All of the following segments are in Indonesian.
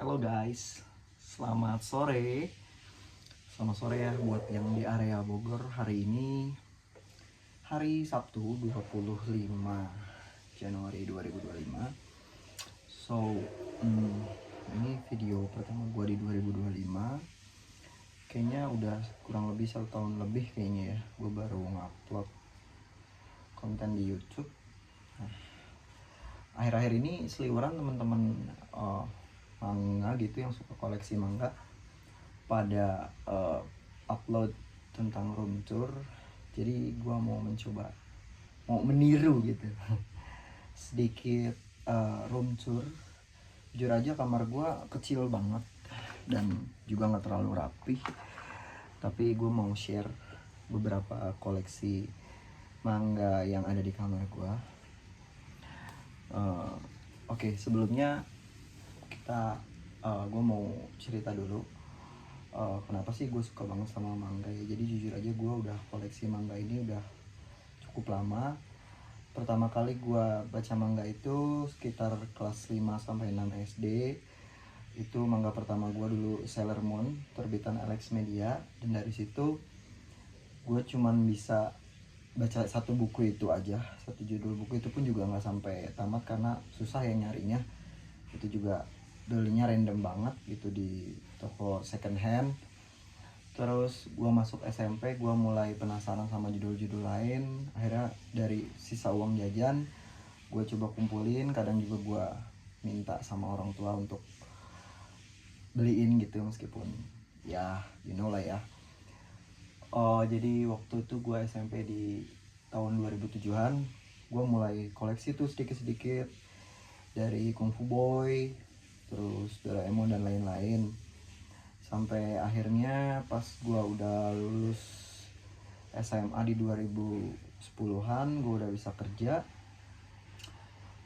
Halo guys, selamat sore. Selamat sore ya buat yang di area Bogor. Hari ini hari Sabtu 25 Januari 2025. So, ini video pertama gue di 2025. Kayaknya udah kurang lebih 1 tahun lebih kayaknya ya gue baru ngupload konten di YouTube. Nah, akhir-akhir ini seliweran teman-teman manga gitu yang suka koleksi manga pada upload tentang room tour. Jadi gua mau meniru gitu sedikit room tour. Jujur aja kamar gua kecil banget dan juga nggak terlalu rapi, tapi gue mau share beberapa koleksi manga yang ada di kamar gua. Oke, sebelumnya gue mau cerita dulu kenapa sih gue suka banget sama manga ya. Jadi jujur aja gue udah koleksi manga ini udah cukup lama. Pertama kali gue baca manga itu sekitar kelas 5-6 SD. Itu manga pertama gue dulu Sailor Moon, terbitan Alex Media. Dan dari situ gue cuman bisa baca satu buku itu aja, satu judul buku itu pun juga nggak sampai tamat karena susah ya nyarinya. Itu juga belinya random banget gitu di toko second hand. Terus gue masuk SMP, gue mulai penasaran sama judul-judul lain. Akhirnya dari sisa uang jajan gue coba kumpulin, kadang juga gue minta sama orang tua untuk beliin gitu, meskipun ya you know lah ya. Jadi waktu itu gue SMP di tahun 2007-an, gue mulai koleksi tuh sedikit-sedikit, dari Kung Fu Boy, terus Doraemon dan lain-lain. Sampai akhirnya pas gue udah lulus SMA di 2010-an, gue udah bisa kerja.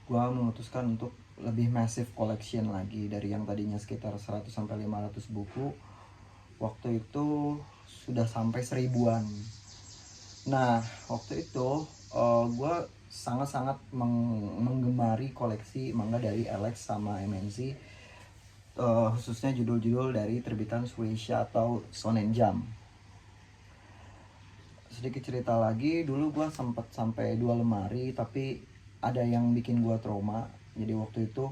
Gue memutuskan untuk lebih massive collection lagi, dari yang tadinya sekitar 100-500 buku. Waktu itu sudah sampai 1000-an. Nah, waktu itu gue sangat-sangat menggemari koleksi manga dari Alex sama MNC, khususnya judul-judul dari terbitan Shueisha atau Shonen Jump. Sedikit cerita lagi, dulu gue sempat sampai 2 lemari, tapi ada yang bikin gue trauma. Jadi waktu itu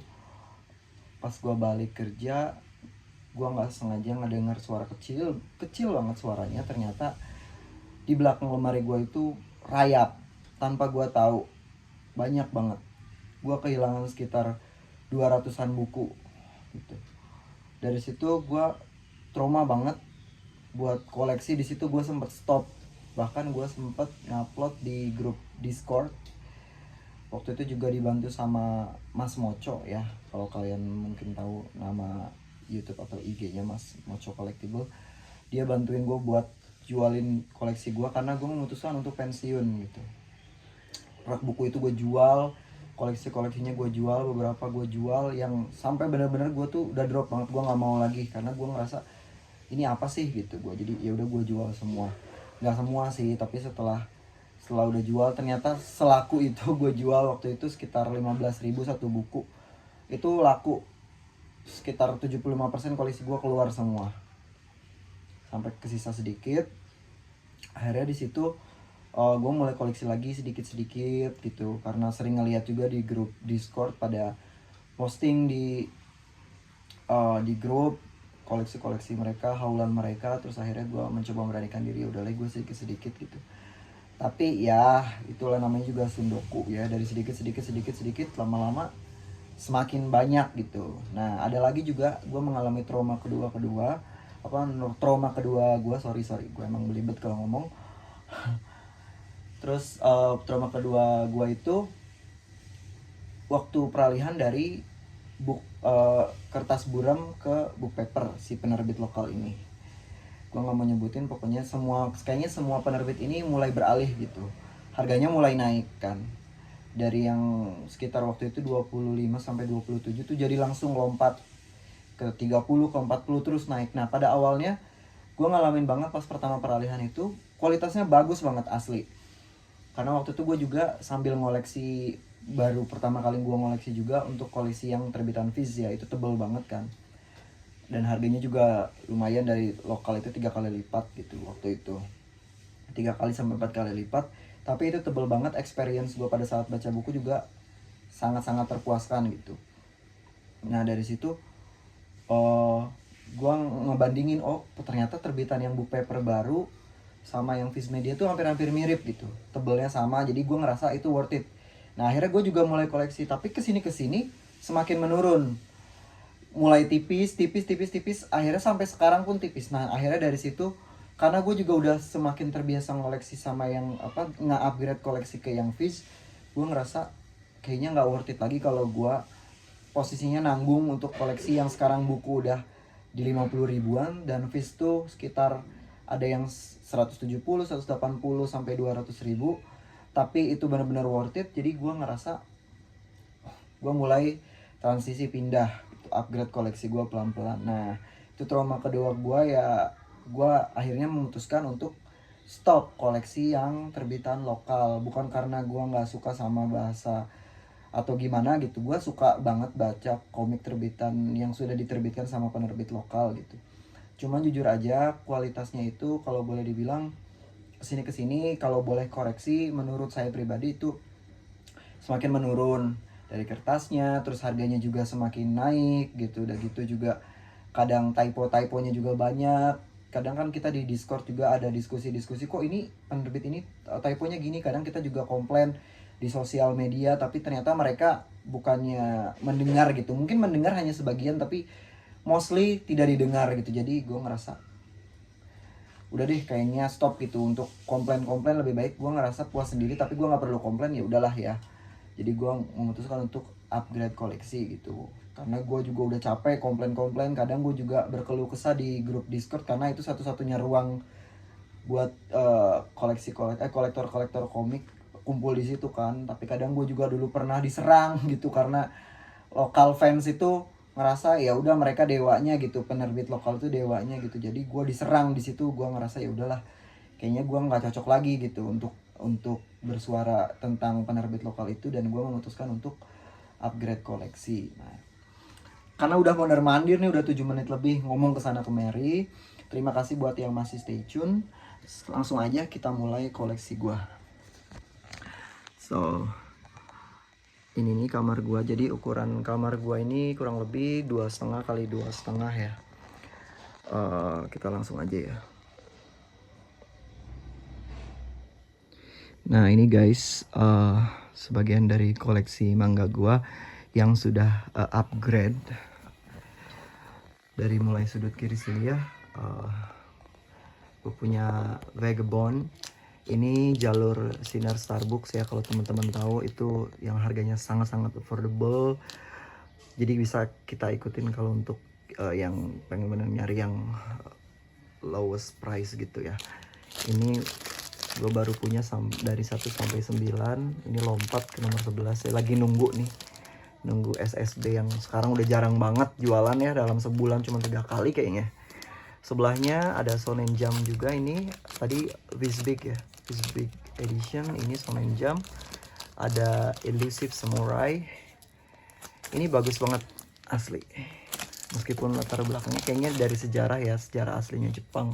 pas gue balik kerja, gue nggak sengaja ngedengar suara kecil banget suaranya. Ternyata di belakang lemari gue itu rayap tanpa gue tahu, banyak banget. Gue kehilangan sekitar 200-an buku gitu. Dari situ gue trauma banget buat koleksi. Di situ gue sempet stop, bahkan gue sempet ngupload di grup Discord. Waktu itu juga dibantu sama Mas Moco ya, kalau kalian mungkin tahu nama YouTube atau IG-nya Mas Moco Collectible. Dia bantuin gue buat jualin koleksi gue karena gue memutuskan untuk pensiun gitu. Rak buku itu gue jual, koleksinya gue jual, beberapa gue jual yang sampai benar-benar gue tuh udah drop banget, gue nggak mau lagi karena gue ngerasa ini apa sih gitu. Gue jadi ya udah gue jual semua, nggak semua sih, tapi setelah udah jual ternyata selaku itu gue jual waktu itu sekitar 15.000 satu buku. Itu laku sekitar 75% koleksi gue keluar semua, sampai ke sisa sedikit. Akhirnya di situ gue mulai koleksi lagi sedikit-sedikit gitu, karena sering ngeliat juga di grup Discord pada posting di grup koleksi mereka, haulan mereka. Terus akhirnya gue mencoba memberanikan diri, udah lah gue sedikit-sedikit gitu. Tapi ya itulah namanya juga sundoku ya, dari sedikit lama-lama semakin banyak gitu. Nah, ada lagi juga gue mengalami trauma kedua gue, sorry gue emang belibet kalau ngomong. Terus trauma kedua gue itu waktu peralihan dari kertas buram ke book paper si penerbit lokal ini. Gue nggak mau nyebutin, pokoknya kayaknya semua penerbit ini mulai beralih gitu. Harganya mulai naik kan. Dari yang sekitar waktu itu 25-27 tuh jadi langsung lompat ke 30 ke 40 terus naik. Nah, pada awalnya gue ngalamin banget pas pertama peralihan itu, kualitasnya bagus banget asli. Karena waktu itu gue juga sambil ngoleksi, baru pertama kali gue ngoleksi juga untuk koleksi yang terbitan Viz ya, itu tebel banget kan. dan harganya juga lumayan, dari lokal itu 3 kali lipat gitu waktu itu, 3 kali sampai 4 kali lipat. Tapi itu tebel banget, experience gue pada saat baca buku juga sangat-sangat terpuaskan gitu. Nah dari situ gue ngebandingin, oh ternyata terbitan yang book paper baru sama yang Viz Media tuh hampir-hampir mirip gitu, tebelnya sama, jadi gue ngerasa itu worth it. Nah akhirnya gue juga mulai koleksi, tapi kesini semakin menurun, mulai tipis, akhirnya sampai sekarang pun tipis. Nah akhirnya dari situ, karena gue juga udah semakin terbiasa ngoleksi sama yang nge-upgrade koleksi ke yang Viz, gue ngerasa kayaknya nggak worth it lagi kalau gue posisinya nanggung untuk koleksi yang sekarang buku udah di 50 ribuan dan Viz tuh sekitar ada yang 170, 180 sampai 200 ribu, tapi itu benar-benar worth it. Jadi gue ngerasa gue mulai transisi pindah, upgrade koleksi gue pelan-pelan. Nah itu trauma kedua gue ya, gue akhirnya memutuskan untuk stop koleksi yang terbitan lokal. Bukan karena gue nggak suka sama bahasa atau gimana gitu, gue suka banget baca komik terbitan yang sudah diterbitkan sama penerbit lokal gitu. Cuman jujur aja kualitasnya itu kalau boleh dibilang kesini kalau boleh koreksi, menurut saya pribadi itu semakin menurun dari kertasnya, terus harganya juga semakin naik gitu. Udah gitu juga kadang typo-typonya juga banyak. Kadang kan kita di Discord juga ada diskusi-diskusi, kok ini penerbit ini typonya gini. Kadang kita juga komplain di sosial media, tapi ternyata mereka bukannya mendengar gitu. Mungkin mendengar hanya sebagian, tapi mostly tidak didengar gitu. Jadi gue ngerasa udah deh kayaknya stop gitu untuk komplain-komplain. Lebih baik gue ngerasa puas sendiri tapi gue nggak perlu komplain, ya udahlah ya. Jadi gue memutuskan untuk upgrade koleksi gitu, karena gue juga udah capek komplain-komplain. Kadang gue juga berkeluh kesah di grup Discord, karena itu satu-satunya ruang buat kolektor-kolektor komik kumpul di situ kan. Tapi kadang gue juga dulu pernah diserang gitu, karena lokal fans itu ngerasa ya udah mereka dewanya gitu, penerbit lokal itu dewanya gitu. Jadi gue diserang di situ, gue ngerasa ya udahlah kayaknya gue nggak cocok lagi gitu untuk bersuara tentang penerbit lokal itu, dan gue memutuskan untuk upgrade koleksi. Nah, karena udah mondar mandir nih, udah 7 menit lebih ngomong kesana kemari. Terima kasih buat yang masih stay tune. Langsung aja kita mulai koleksi gue. So ini nih kamar gua. Jadi ukuran kamar gua ini kurang lebih 2,5 kali 2,5 ya. Kita langsung aja ya. Nah ini guys, sebagian dari koleksi manga gua yang sudah upgrade. Dari mulai sudut kiri sini ya, gue punya Vagabond. Ini jalur sinar Starbucks ya, kalau teman-teman tahu itu yang harganya sangat-sangat affordable. Jadi bisa kita ikutin kalau untuk yang pengen bener nyari yang lowest price gitu ya. Ini gue baru punya dari 1 sampai 9. Ini lompat ke nomor 11. Saya lagi nunggu nih, nunggu SSD yang sekarang udah jarang banget jualan ya, dalam sebulan cuma 3 kali kayaknya. Sebelahnya ada Shonen Jump juga. Ini tadi Viz Big ya, Viz Big Edition. Ini Shonen Jump. Ada Elusive Samurai. Ini bagus banget asli, meskipun latar belakangnya kayaknya dari sejarah ya, sejarah aslinya Jepang.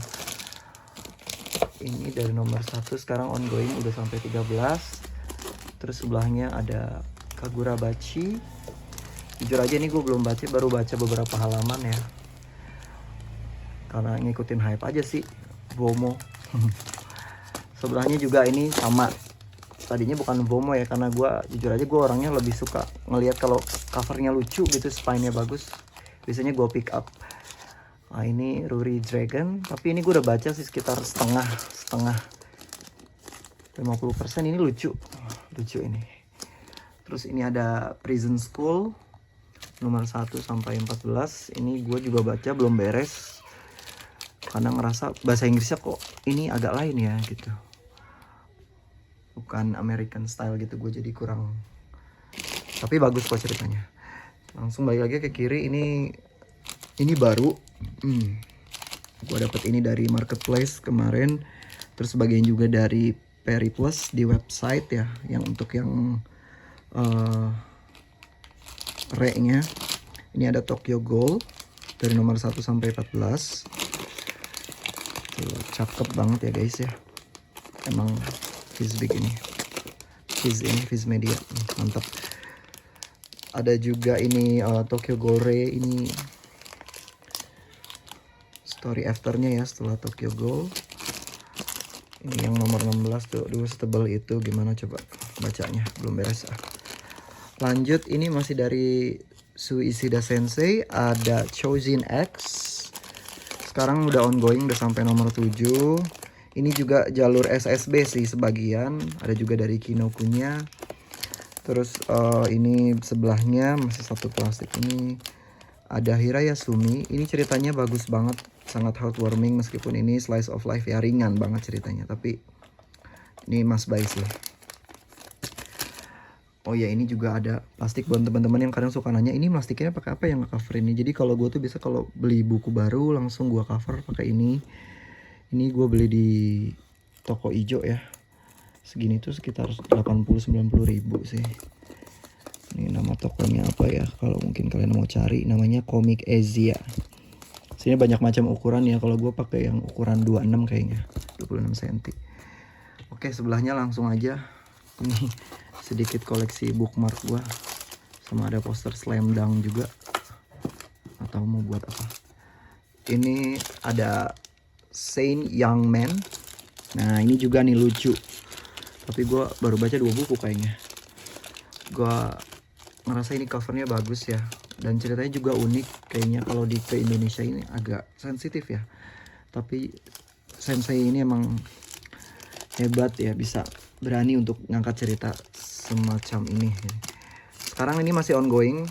Ini dari nomor 1 sekarang ongoing udah sampai 13. Terus sebelahnya ada Kagurabachi. Jujur aja nih gue belum baca, baru baca beberapa halaman ya, karena ngikutin hype aja sih, FOMO. Sebelahnya juga ini sama, tadinya bukan FOMO ya, karena gue jujur aja gue orangnya lebih suka ngelihat kalau covernya lucu gitu, spine-nya bagus, biasanya gue pick up. Nah ini Ruri Dragon, tapi ini gue udah baca sih sekitar setengah 50%. Ini lucu ini. Terus ini ada Prison School nomor 1 sampai 14. Ini gue juga baca, belum beres karena ngerasa bahasa Inggrisnya kok ini agak lain ya gitu, bukan American style gitu, gue jadi kurang, tapi bagus kok ceritanya. Langsung balik lagi ke kiri. Ini baru gue dapet ini dari marketplace kemarin, terus sebagian juga dari Periplus di website ya, yang untuk yang re-nya. Ini ada Tokyo Ghoul dari nomor 1 sampai 14. Tuh, cakep banget ya guys ya. Emang Fizbik ini. Viz Media. Mantap. Ada juga ini Tokyo Ghoul Ray, ini story afternya ya setelah Tokyo Ghoul. Ini yang nomor 16 tuh, dulu setebal itu gimana coba bacanya, belum beres. Lanjut, ini masih dari Suishida Sensei, ada Choujin X. Sekarang udah ongoing, udah sampai nomor 7. Ini juga jalur SSB sih sebagian, ada juga dari Kinokunya. Terus ini sebelahnya masih satu plastik ini ada Hirayasumi. Ini ceritanya bagus banget, sangat heartwarming meskipun ini slice of life ya, ringan banget ceritanya, tapi ini must buy sih. Oh ya, ini juga ada plastik buat teman-teman yang kadang suka nanya ini plastiknya pakai apa yang cover ini. Jadi kalau gue tuh bisa kalau beli buku baru langsung gue cover pakai ini. Ini gue beli di toko ijo ya. Segini tuh sekitar 80-90 ribu sih. Ini nama tokonya apa ya, kalau mungkin kalian mau cari, namanya Comic Asia. Sini banyak macam ukuran ya, kalau gue pakai yang ukuran 26 kayaknya, 26 cm. Oke, sebelahnya langsung aja. Ini sedikit koleksi bookmark gue, sama ada poster Slam Dunk juga. Atau mau buat apa. Ini ada Saint Young Man. Nah ini juga nih lucu, tapi gue baru baca 2 buku kayaknya. Gue ngerasa ini covernya bagus ya, dan ceritanya juga unik kayaknya. Kalau di ke Indonesia ini agak sensitif ya, tapi Sensei ini emang hebat ya, bisa berani untuk ngangkat cerita semacam ini. Sekarang ini masih ongoing,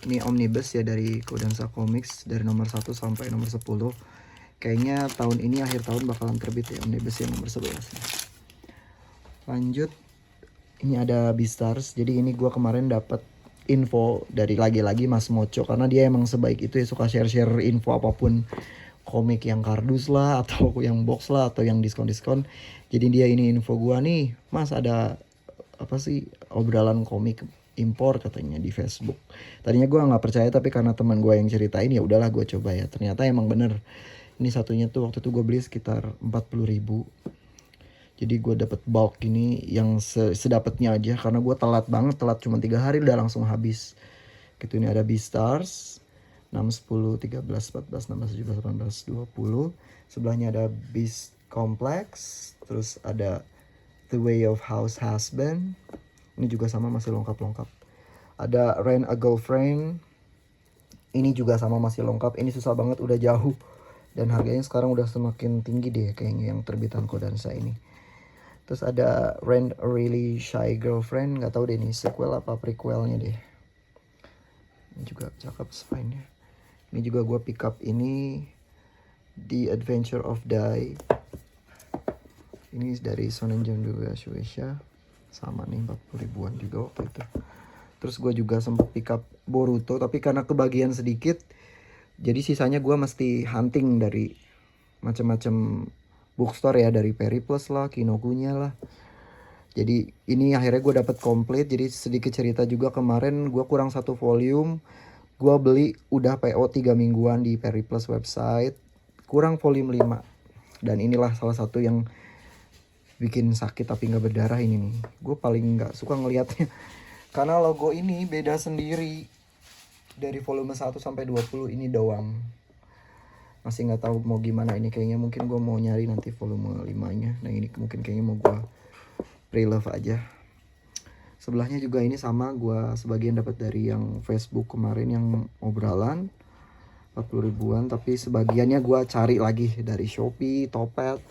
ini omnibus ya dari Kodansha Comics, dari nomor 1 sampai nomor 10. Kayaknya tahun ini akhir tahun bakalan terbit ya omnibus yang nomor 11. Lanjut, ini ada Beastars. Jadi ini gue kemarin dapat info dari lagi-lagi Mas Mocho, karena dia emang sebaik itu ya, suka share-share info apapun, komik yang kardus lah atau yang box lah atau yang diskon-diskon. Jadi dia ini info gua nih, Mas ada apa sih obrolan komik impor katanya di Facebook. Tadinya gua nggak percaya, tapi karena teman gua yang ceritain ya udahlah gua coba ya. Ternyata emang bener. Ini satunya tuh waktu itu gue beli sekitar 40 ribu. Jadi gue dapet bulk ini yang sedapatnya aja, karena gue telat banget, telat cuma 3 hari udah langsung habis. Gitu, ini ada Beastars 6, 10, 13, 14, 16, 17, 18, 20. Sebelahnya ada Beast Complex. Terus ada The Way of House Husband. Ini juga sama, masih lengkap-lengkap. Ada Rent a Girlfriend. Ini juga sama, masih lengkap. Ini susah banget, udah jauh. Dan harganya sekarang udah semakin tinggi deh kayaknya yang terbitan Kodansha ini. Terus ada Rent a Really Shy Girlfriend, nggak tahu deh ini sequel apa prequelnya deh. Ini juga cakep spine-nya. Ini juga gue pick up ini The Adventure of Dai. Ini dari Shonen Jump juga, Shueisha. Sama nih 40 ribuan juga waktu itu. Terus gue juga sempat pick up Boruto, tapi karena kebagian sedikit, jadi sisanya gue mesti hunting dari macam-macam bookstore ya, dari Periplus lah, Kinokunya lah. Jadi ini akhirnya gue dapat komplit. Jadi sedikit cerita juga, kemarin gue kurang 1 volume. Gue beli udah PO 3 mingguan di Periplus website, kurang volume 5. Dan inilah salah satu yang bikin sakit tapi nggak berdarah ini nih. Gue paling nggak suka ngelihatnya karena logo ini beda sendiri. Dari volume 1 sampai 20 ini doang. Masih nggak tahu mau gimana ini, kayaknya mungkin gue mau nyari nanti volume 5-nya. Nah ini mungkin kayaknya mau gue pre-love aja. Sebelahnya juga ini sama, gue sebagian dapat dari yang Facebook kemarin yang obrolan 40 ribuan, tapi sebagiannya gue cari lagi dari Shopee, Topet,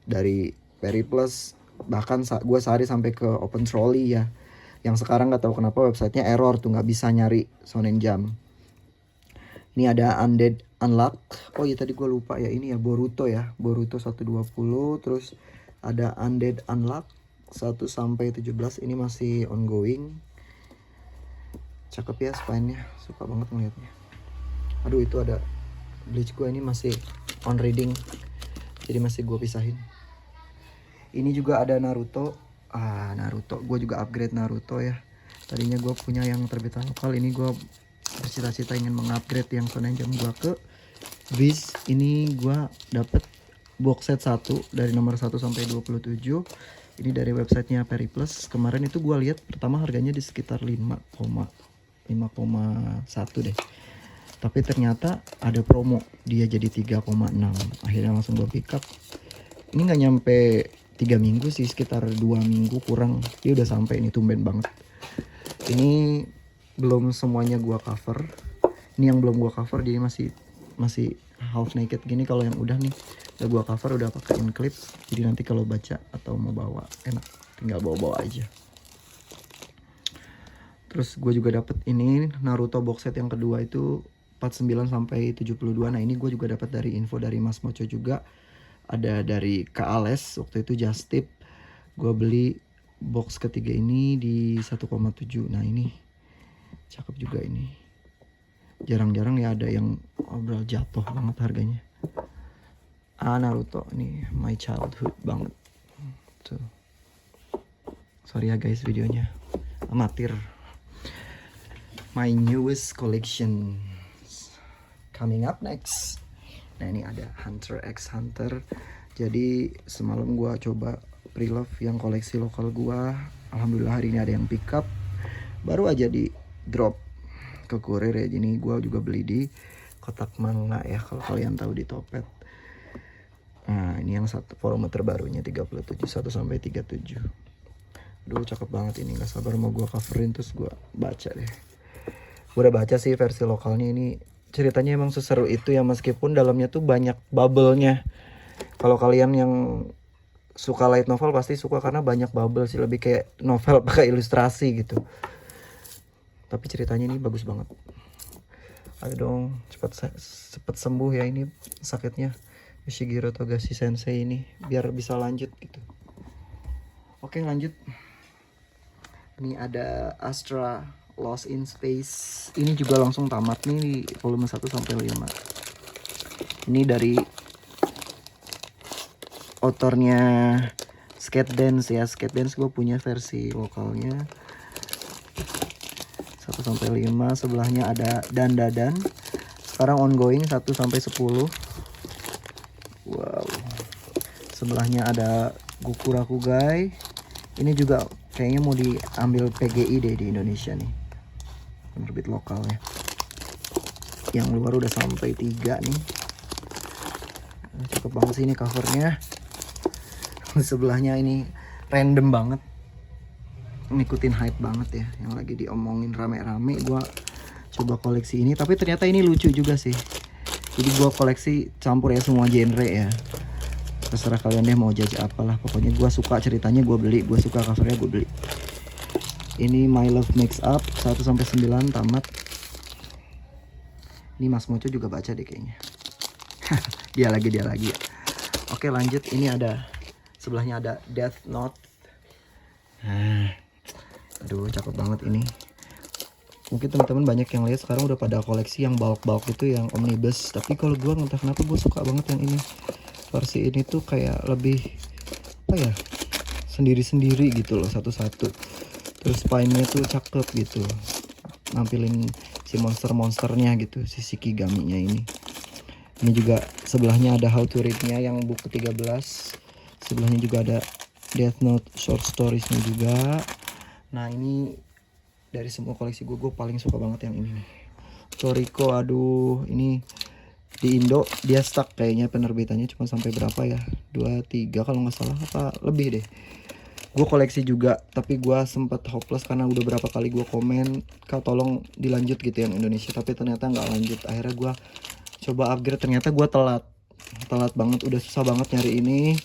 dari Periplus, bahkan gue sehari sampai ke Open Trolley ya, yang sekarang nggak tahu kenapa websitenya error tuh, nggak bisa nyari Shonen Jump. Ini ada Undead Unluck. Oh iya tadi gue lupa ya, ini ya Boruto ya, Boruto 120. Terus ada Undead Unluck 1 sampai 17. Ini masih ongoing. Cakep ya spine-nya, suka banget ngeliatnya. Aduh itu ada Bleach gue ini masih on reading, jadi masih gue pisahin. Ini juga ada Naruto. Naruto gue juga upgrade Naruto ya. Tadinya gue punya yang terbitan lokal, ini gue bercita-cita ingin mengupgrade yang Shonen Jump gue ke Viz. Ini gue dapet box set 1 dari nomor 1 sampai 27. Ini dari websitenya Periplus. Kemarin itu gue lihat pertama harganya di sekitar 5,1 deh. Tapi ternyata ada promo, dia jadi 3,6. Akhirnya langsung gue pick up. Ini nggak nyampe 3 minggu sih, sekitar 2 minggu kurang. Dia udah sampai, ini tumben banget. Ini belum semuanya gue cover. Ini yang belum gue cover, jadi masih half naked gini. Kalau yang udah nih udah gua cover, udah pakein clip, jadi nanti kalau baca atau mau bawa enak, tinggal bawa aja. Terus gue juga dapet ini Naruto box set yang kedua itu 49 sampai 72. Nah ini gue juga dapat dari info dari Mas Mocho juga, ada dari Kak Ales waktu itu just tip. Gue beli box ketiga ini di 1,7. Nah ini cakep juga, ini jarang-jarang ya ada yang obral jatuh banget harganya. Naruto nih, my childhood banget tuh. Sorry ya guys videonya amatir. My newest collection coming up next. Nah ini ada Hunter x Hunter. Jadi semalam gua coba pre-love yang koleksi lokal gua. Alhamdulillah hari ini ada yang pick up, baru aja di drop ke kurir ya. Jadi gua juga beli di Kotak Manga ya, kalau kalian tahu di Topet. Nah ini yang satu volume terbarunya 37 1 sampai 37. Duh cakep banget ini, nggak sabar mau gua coverin terus gua baca deh. Gua udah baca sih versi lokalnya, ini ceritanya emang seseru itu ya, meskipun dalamnya tuh banyak bubble-nya. Kalau kalian yang suka light novel pasti suka karena banyak bubble sih, lebih kayak novel pakai ilustrasi gitu. Tapi ceritanya ini bagus banget. Ayo dong cepet sembuh ya ini sakitnya Yoshiguro Togashi Sensei ini, biar bisa lanjut gitu. Oke lanjut. Ini ada Astra Lost in Space. Ini juga langsung tamat nih di volume 1 sampai 5. Ini dari autornya Skate Dance ya. Skate Dance gue punya versi lokalnya 1 sampai 5. Sebelahnya ada Dandadan. Sekarang ongoing 1 sampai 10. Wow. Sebelahnya ada Gokurakugai. Ini juga kayaknya mau diambil PGI deh di Indonesia nih, penerbit lokalnya. Yang luar udah sampai 3 nih. Cakep banget sih ini covernya. Sebelahnya ini random banget, ngikutin hype banget ya, yang lagi diomongin rame-rame. Gua coba koleksi ini, tapi ternyata ini lucu juga sih. Jadi gua koleksi campur ya, semua genre ya. Terserah kalian deh mau judge apalah, pokoknya gua suka ceritanya gua beli, gua suka covernya gua beli. Ini My Love Mix Up 1 sampai 9 tamat. Ini Mas Mocho juga baca deh kayaknya. dia lagi ya. Oke lanjut, ini ada sebelahnya ada Death Note. Aduh cakep banget ini. Mungkin teman-teman banyak yang lihat sekarang udah pada koleksi yang bulk itu, yang omnibus. Tapi kalau gua entah kenapa gua suka banget yang ini. Versi ini tuh kayak lebih apa ya, sendiri-sendiri gitu loh, satu-satu. Terus spine-nya tuh cakep gitu, nampilin si monster-monsternya gitu, si Shikigami-nya ini. Ini juga sebelahnya ada How to Read-nya yang buku 13. Sebelahnya juga ada Death Note short stories-nya juga. Nah ini dari semua koleksi gue paling suka banget yang ini nih, Toriko. Aduh ini di Indo dia stuck kayaknya, penerbitannya cuma sampai berapa ya, 23 kalau nggak salah, apa lebih deh. Gue koleksi juga, tapi gue sempat hopeless karena udah berapa kali gue komen, Kak tolong dilanjut gitu yang Indonesia, tapi ternyata nggak lanjut. Akhirnya gue coba upgrade, ternyata gue telat banget, udah susah banget nyari ini.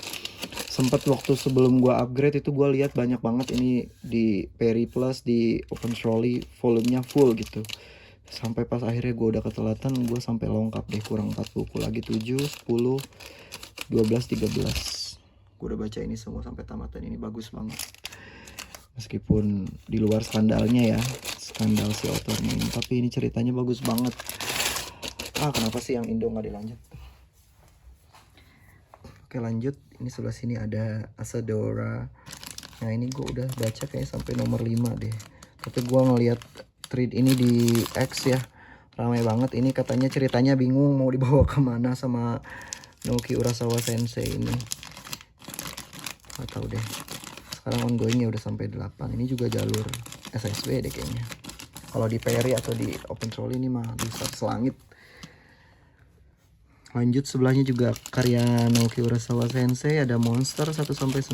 Sempet waktu sebelum gue upgrade itu gue lihat banyak banget ini di Periplus, di Open Trolley, volumenya full gitu. Sampai pas akhirnya gue udah ketelatan, gue sampai lengkap deh, kurang 4 buku lagi, 7, 10, 12, 13. Gue udah baca ini semua sampai tamatan. Ini bagus banget, meskipun di luar skandalnya ya, skandal si autornya ini, tapi ini ceritanya bagus banget. Kenapa sih yang Indo nggak dilanjut? Oke lanjut, ini sebelah sini ada Asadora. Nah ini gue udah baca kayaknya sampai nomor 5 deh, tapi gue ngeliat trade ini di X ya, ramai banget. Ini katanya ceritanya bingung mau dibawa kemana sama Naoki Urasawa Sensei ini. Gak tahu deh. Sekarang ongoingnya udah sampai 8. Ini juga jalur SSB deh kayaknya. Kalau di Perry atau di Open Trolley ini mah di selangit. Lanjut sebelahnya juga karya Naoki Urasawa Sensei, ada Monster 1-9.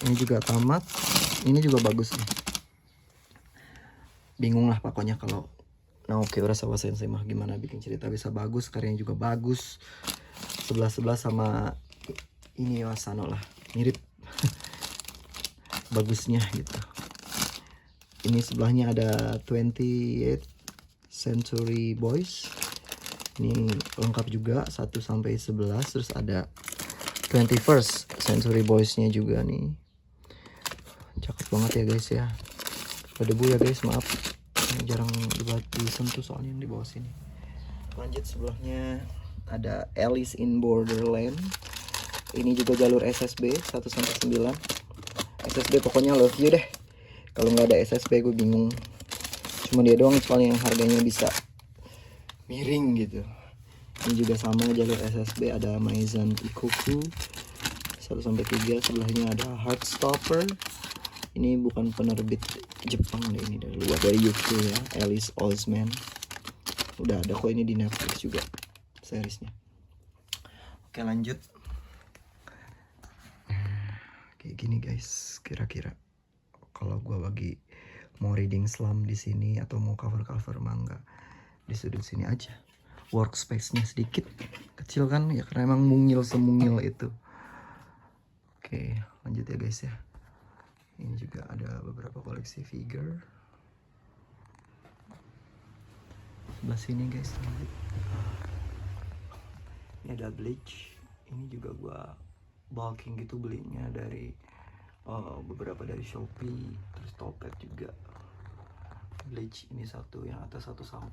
Ini juga tamat. Ini juga bagus nih. Bingung lah pokoknya kalau Naoki Urasawa Sensei mah gimana bikin cerita bisa bagus, karyanya juga bagus. 11-11 sama ini Asano lah, mirip bagusnya gitu. Ini sebelahnya ada 28th Century Boys. Ini lengkap juga 1-11. Terus ada 21st Century Boys-nya juga nih. Cakep banget ya guys ya. Berdebu ya guys, maaf. Ini jarang disentuh soalnya di bawah sini. Lanjut sebelahnya ada Alice in Borderland. Ini juga jalur SSB 1-9. SSB pokoknya love you deh. Kalau nggak ada SSB gue bingung. Cuma dia doang soalnya yang harganya bisa miring gitu. Ini juga sama jalur SSB, ada Maizan Ikoku 1-3. Sebelahnya ada Heartstopper. Ini bukan penerbit Jepang deh, ini dari luar, dari UK ya. Alice Oseman. Udah ada kok ini di Netflix juga seriesnya. Oke lanjut. Kayak gini guys, kira-kira kalau gue bagi mau reading slam di sini atau mau cover manga di sudut sini aja. Workspace-nya sedikit kecil kan ya, karena emang mungil semungil itu. Oke lanjut ya guys ya. Ini juga ada beberapa koleksi figure. Sebelah sini guys. Ini ada Bleach. Ini juga gua bulking gitu belinya dari beberapa dari Shopee. Terus Topet juga. Bleach ini satu, yang atas 1-25.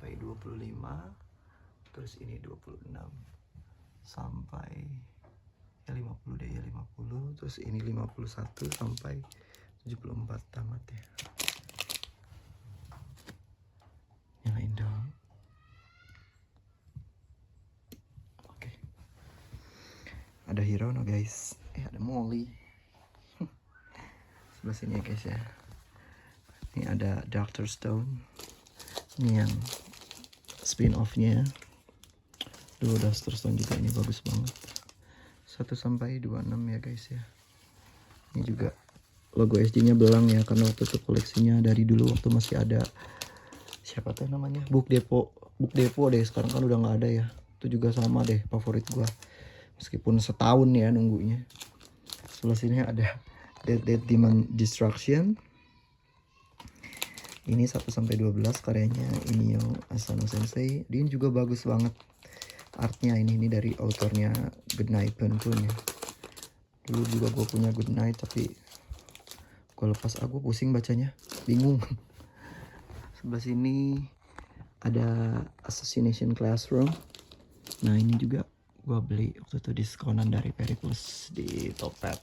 Terus ini 26 sampai ya 50 deh ya, 50. Terus ini 51 sampai 74 tamat ya. Nyalain dong. Oke. Ada Hirono guys. Ada Molly. Sebelah sini ya guys ya. Ini ada Dr. Stone. Ini yang spin-off-nya. Dulu Dr. Stone juga ini bagus banget. 1-26 ya guys ya. Ini juga logo SJ-nya belang ya, karena waktu itu koleksinya dari dulu waktu masih ada siapa tuh namanya, Book Depot deh. Sekarang kan udah nggak ada ya. Itu juga sama deh favorit gua, meskipun setahun ya nunggunya. Sebelah sini ada Dead Demon Destruction. Ini 1-12 karyanya Inio Asano Sensei. Dia juga bagus banget artnya. Ini dari autornya Goodnight Pun ya. Dulu juga gue punya Goodnight tapi gue lepas, aku pusing bacanya, bingung. Sebelah sini ada Assassination Classroom. Nah ini juga gue beli waktu itu diskonan dari Periplus di Topet.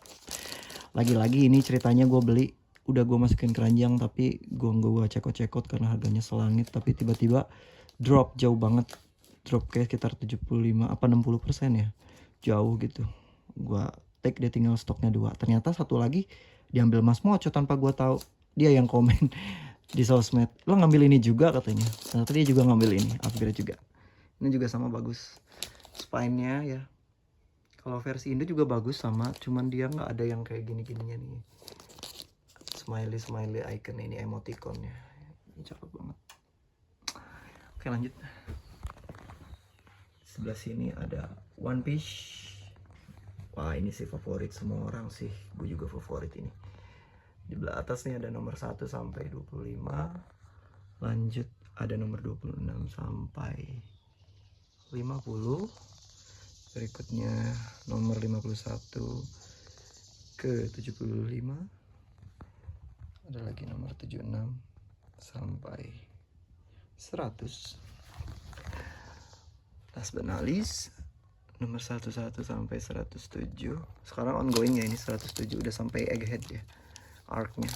Lagi-lagi ini ceritanya gue beli, udah gue masukin keranjang tapi gue cekot-cekot karena harganya selangit, tapi tiba-tiba drop jauh banget. Drop kayak sekitar 75 apa 60% ya, jauh gitu. Gua take, dia tinggal stoknya 2. Ternyata satu lagi diambil Mas Moco tanpa gua tahu. Dia yang komen di sosmed, lo ngambil ini juga katanya. Ternyata dia juga ngambil ini, upgrade juga. Ini juga sama bagus spine-nya ya. Kalau versi Indo juga bagus sama, cuman dia nggak ada yang kayak gini-gininya nih. Smiley icon ini, emoticonnya. Ini cakep banget. Oke lanjut. Sebelah sini ada One Piece. Wah ini sih favorit semua orang sih, gue juga favorit ini. Di belah atas nih ada nomor 1-25. Lanjut ada nomor 26 sampai 50. Berikutnya nomor 51 ke 75. Ada lagi nomor 76 sampai 100. Last but not least, nomor 11 sampai 107. Sekarang ongoing ya, ini 107 udah sampai Egghead ya, arc-nya.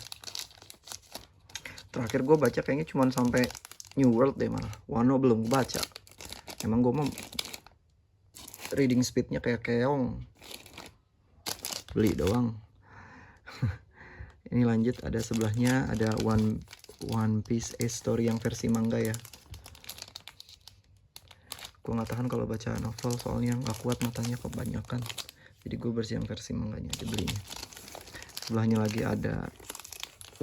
Terakhir gue baca kayaknya cuma sampai New World deh malah. Wano belum baca. Emang gue mau reading speednya kayak keong. Beli doang. Ini lanjut, ada sebelahnya ada One Piece A Story yang versi manga ya. Gue nggak tahan kalau baca novel soalnya nggak kuat matanya kebanyakan. Jadi gue bersih yang versi manganya aja belinya. Sebelahnya lagi ada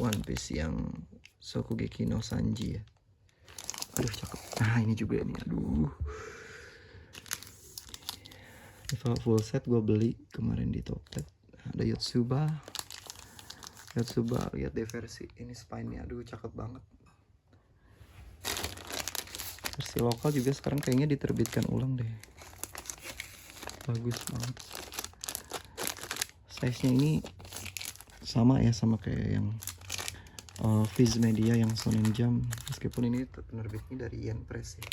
One Piece yang Shokugeki no Sanji ya. Aduh cakep. Nah ini juga nih, aduh. Ini full set gue beli kemarin di Tokped. Ada Yotsuba, lihat deh versi ini spine-nya, aduh cakep banget. Versi lokal juga sekarang kayaknya diterbitkan ulang deh, bagus banget. Size-nya ini sama ya, sama kayak yang Viz Media yang Shonen Jump, meskipun ini penerbitnya dari Yen Press ya.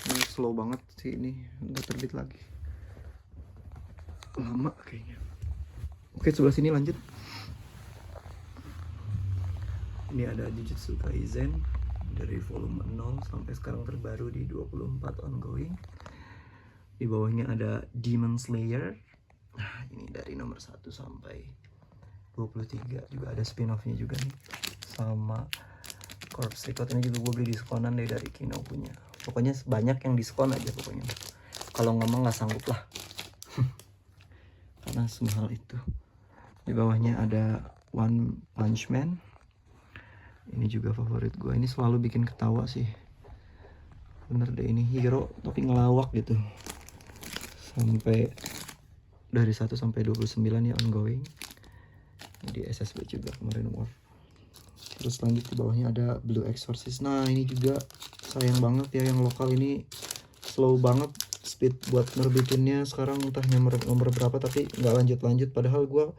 Ini slow banget sih, ini nggak terbit lagi, lama kayaknya. Oke, sebelah sini lanjut. Ini ada Jujutsu Kaisen dari volume 0 sampai sekarang terbaru di 24 ongoing. Di bawahnya ada Demon Slayer. Nah, ini dari nomor 1 sampai 23, juga ada spin-off-nya juga nih. Sama Corpse Record ini juga gue beli diskonan deh dari Kino punya. Pokoknya banyak yang diskon aja pokoknya. Kalau ngomong nggak sanggup lah. Karena semahal itu. Di bawahnya ada One Punch Man. Ini juga favorit gue. Ini selalu bikin ketawa sih. Bener deh, ini hero tapi ngelawak gitu. Sampai dari 1 sampai 29 ya ongoing. Di SSB juga kemarin War. Terus lanjut di bawahnya ada Blue Exorcist. Nah ini juga sayang banget ya, yang lokal ini slow banget speed buat nerbitinnya. Sekarang entah nomor berapa tapi nggak lanjut. Padahal gue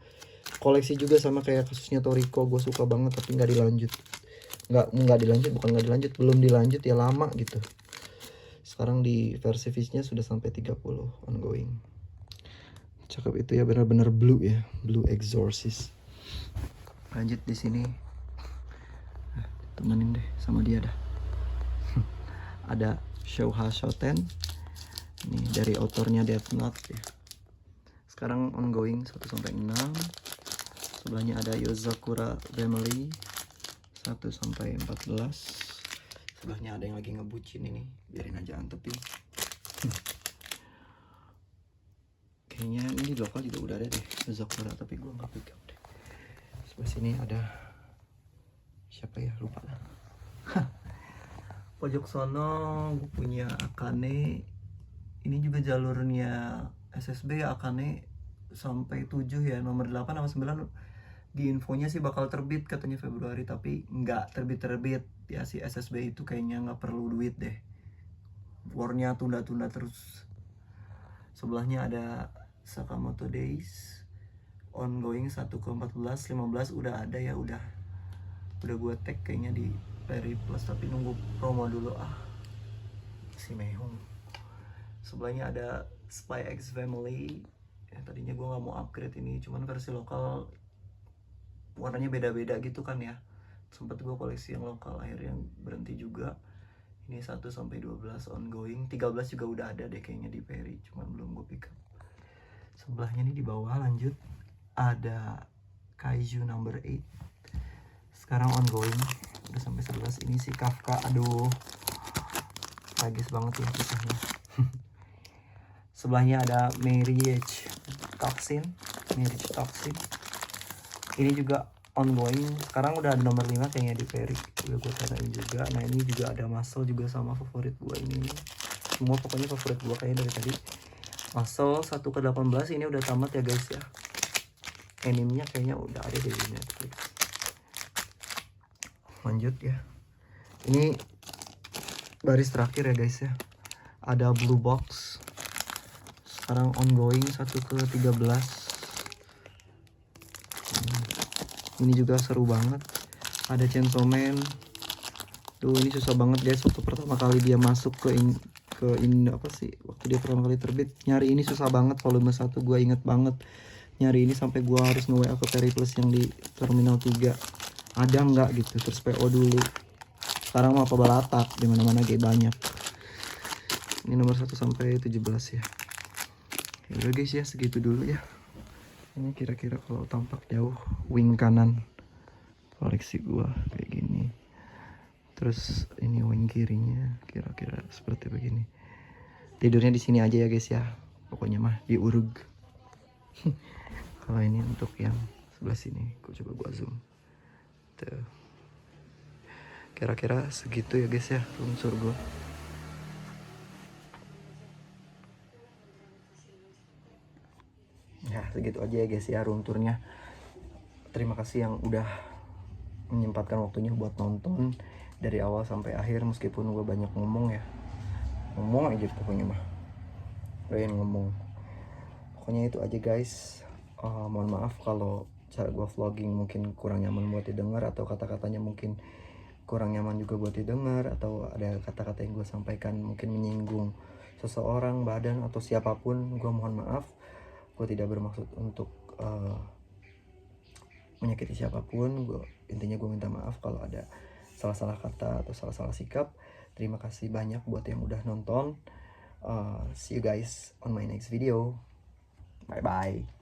koleksi juga sama kayak kasusnya Toriko, gue suka banget tapi nggak dilanjut. Belum dilanjut ya, lama gitu. Sekarang di versi Fish-nya sudah sampai 30 ongoing. Cakep itu ya, benar-benar blue ya, Blue Exorcist. Lanjut di sini, temenin deh sama dia dah. Ada Shouha Shoten. Ini dari autornya Death Note ya. Sekarang ongoing 1 sampai 6. Sebelahnya ada Yozakura Family 1 sampai 14. Sebelahnya ada yang lagi ngebucin ini, biarin aja antepin. Kayaknya ini di lokal juga udah ada deh Yozakura, tapi gue nggak pick up deh. Sebelah sini ada siapa ya, lupa lah. Pojok sono gue punya Akane. Ini juga jalurnya SSB ya, Akane sampai 7 ya, nomor 8 sama 9 di infonya sih bakal terbit katanya Februari, tapi nggak terbit ya. Si SSB itu kayaknya nggak perlu duit deh, warnya tunda-tunda terus. Sebelahnya ada Sakamoto Days ongoing 1 ke 14. 15 udah ada ya, udah gue tag kayaknya di Peri Plus, tapi nunggu promo dulu si Mehong. Sebelahnya ada Spy X Family ya, tadinya gue nggak mau upgrade ini, cuman versi lokal warnanya beda-beda gitu kan ya. Sempet gue koleksi yang lokal, akhirnya berhenti juga. Ini 1 sampai 12 ongoing. 13 juga udah ada deh kayaknya di Peri, cuman belum gue pick up. Sebelahnya nih di bawah lanjut ada Kaiju number 8. Sekarang ongoing udah sampai 11. Ini si Kafka, aduh tragis banget ya kisahnya. Sebelahnya ada Marriage Toxin. Ini juga ongoing. Sekarang udah ada nomor 5 kayaknya di Peri, udah gue tandain juga. Nah ini juga ada Muscle juga sama favorit gue ini. Semua pokoknya favorit gue kayaknya dari tadi. Muscle 1 ke 18 ini udah tamat ya guys ya. Animenya kayaknya udah ada di Netflix. Lanjut ya, ini baris terakhir ya guys ya. Ada Blue Box. Sekarang ongoing 1 ke 13. Ini juga seru banget. Ada Chainsaw Man. Tuh ini susah banget guys, waktu pertama kali dia masuk waktu dia pertama kali terbit, nyari ini susah banget. Volume 1 gue inget banget nyari ini sampai gue harus nge-WA ke Peri Plus yang di Terminal 3, ada nggak gitu, terus PO dulu. Sekarang mah pebalatak di mana-mana kayak banyak. Ini nomor 1 sampai 17 ya. Ya udah guys ya, segitu dulu ya. Ini kira-kira kalau tampak jauh wing kanan koleksi gua kayak gini. Terus ini wing kirinya kira-kira seperti begini. Tidurnya di sini aja ya guys ya. Pokoknya mah di urug. Kalau ini untuk yang sebelah sini, aku coba gua zoom. Tuh. Kira-kira segitu ya guys ya room tour gua. Ya segitu aja ya guys ya room tournya. Terima kasih yang udah menyempatkan waktunya buat nonton dari awal sampai akhir, meskipun gue banyak ngomong ya, ngomong aja pokoknya mah pengen ngomong. Pokoknya itu aja guys. Mohon maaf kalau cara gue vlogging mungkin kurang nyaman buat didengar, atau kata-katanya mungkin kurang nyaman juga buat didengar, atau ada kata-kata yang gue sampaikan mungkin menyinggung seseorang, badan, atau siapapun. Gue mohon maaf. Gue tidak bermaksud untuk menyakiti siapapun. Intinya gue minta maaf kalau ada salah-salah kata atau salah-salah sikap. Terima kasih banyak buat yang udah nonton. See you guys on my next video. Bye bye.